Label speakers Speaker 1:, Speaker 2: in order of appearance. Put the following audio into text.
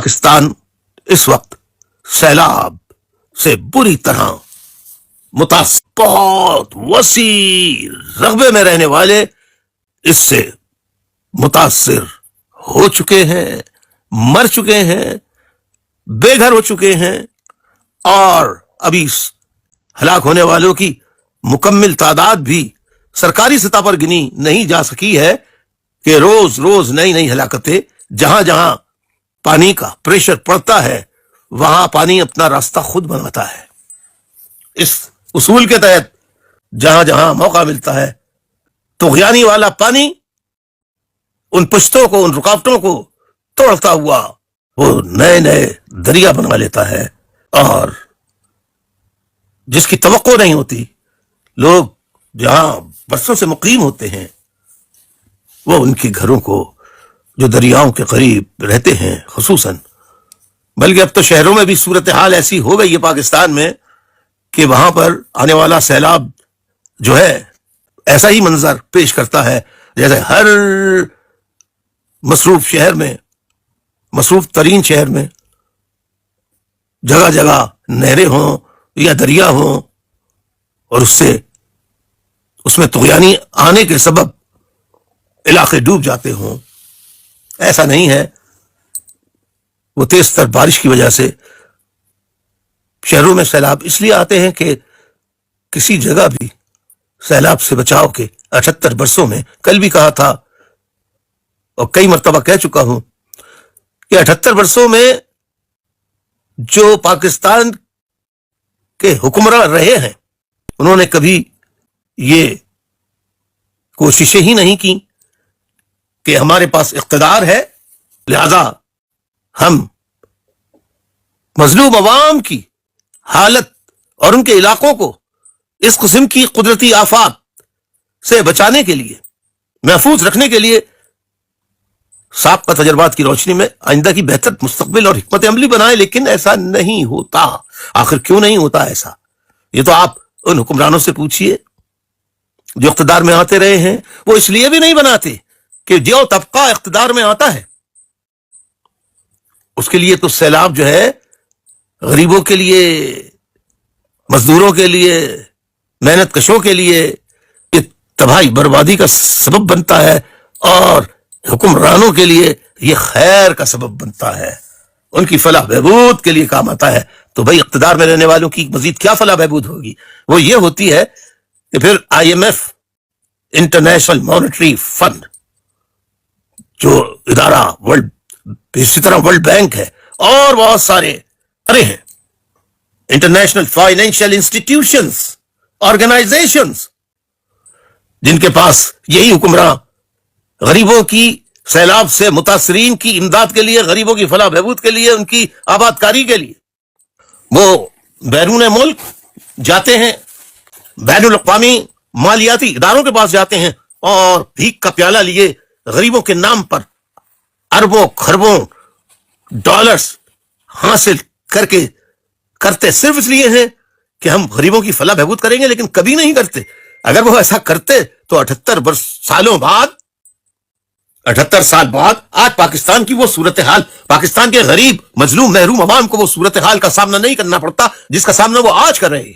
Speaker 1: پاکستان اس وقت سیلاب سے بری طرح متاثر، بہت وسیع رقبے میں رہنے والے اس سے متاثر ہو چکے ہیں، مر چکے ہیں، بے گھر ہو چکے ہیں، اور ابھی ہلاک ہونے والوں کی مکمل تعداد بھی سرکاری سطح پر گنی نہیں جا سکی ہے کہ روز روز نئی نئی ہلاکتیں، جہاں جہاں پانی کا پریشر پڑتا ہے وہاں پانی اپنا راستہ خود بناتا ہے۔ اس اصول کے تحت جہاں جہاں موقع ملتا ہے طغیانی والا پانی ان پشتوں کو، ان رکاوٹوں کو توڑتا ہوا وہ نئے نئے دریا بنا لیتا ہے، اور جس کی توقع نہیں ہوتی، لوگ جہاں برسوں سے مقیم ہوتے ہیں وہ ان کے گھروں کو جو دریاؤں کے قریب رہتے ہیں خصوصاً، بلکہ اب تو شہروں میں بھی صورتحال ایسی ہو گئی ہے پاکستان میں کہ وہاں پر آنے والا سیلاب جو ہے ایسا ہی منظر پیش کرتا ہے جیسے ہر مصروف شہر میں، مصروف ترین شہر میں جگہ جگہ نہریں ہوں یا دریا ہوں، اور اس میں طغیانی آنے کے سبب علاقے ڈوب جاتے ہوں۔ ایسا نہیں ہے، وہ تیز تر بارش کی وجہ سے شہروں میں سیلاب اس لیے آتے ہیں کہ کسی جگہ بھی سیلاب سے بچاؤ کے 78 برسوں میں، کل بھی کہا تھا اور کئی مرتبہ کہہ چکا ہوں کہ 78 برسوں میں جو پاکستان کے حکمراں رہے ہیں انہوں نے کبھی یہ کوششیں ہی نہیں کی کہ ہمارے پاس اقتدار ہے لہذا ہم مظلوم عوام کی حالت اور ان کے علاقوں کو اس قسم کی قدرتی آفات سے بچانے کے لیے، محفوظ رکھنے کے لیے سابقہ تجربات کی روشنی میں آئندہ کی بہتر مستقبل اور حکمت عملی بنائے، لیکن ایسا نہیں ہوتا۔ آخر کیوں نہیں ہوتا ایسا؟ یہ تو آپ ان حکمرانوں سے پوچھئے جو اقتدار میں آتے رہے ہیں، وہ اس لیے بھی نہیں بناتے کہ جو طبقہ اقتدار میں آتا ہے اس کے لیے تو سیلاب جو ہے غریبوں کے لیے، مزدوروں کے لیے، محنت کشوں کے لیے یہ تباہی بربادی کا سبب بنتا ہے، اور حکمرانوں کے لیے یہ خیر کا سبب بنتا ہے، ان کی فلاح بہبود کے لیے کام آتا ہے۔ تو بھائی اقتدار میں رہنے والوں کی مزید کیا فلاح بہبود ہوگی؟ وہ یہ ہوتی ہے کہ پھر IMF، انٹرنیشنل مانیٹری فنڈ جو ادارہ، اسی طرح ورلڈ بینک ہے اور بہت سارے ادارے ہیں، انٹرنیشنل فائنینشیل انسٹیٹیوشنز، آرگنائزیشنز، جن کے پاس یہی حکمراں غریبوں کی، سیلاب سے متاثرین کی امداد کے لیے، غریبوں کی فلاح بہبود کے لیے، ان کی آباد کاری کے لیے وہ بیرون ملک جاتے ہیں، بین الاقوامی مالیاتی اداروں کے پاس جاتے ہیں اور بھیک کا پیالہ لیے غریبوں کے نام پر اربوں خربوں ڈالرز حاصل کرتے صرف اس لیے ہیں کہ ہم غریبوں کی فلاح بہبود کریں گے، لیکن کبھی نہیں کرتے۔ اگر وہ ایسا کرتے تو 78 سال بعد آج پاکستان کی وہ صورتحال، پاکستان کے غریب مظلوم محروم عوام کو وہ صورتحال کا سامنا نہیں کرنا پڑتا جس کا سامنا وہ آج کر رہے ہیں۔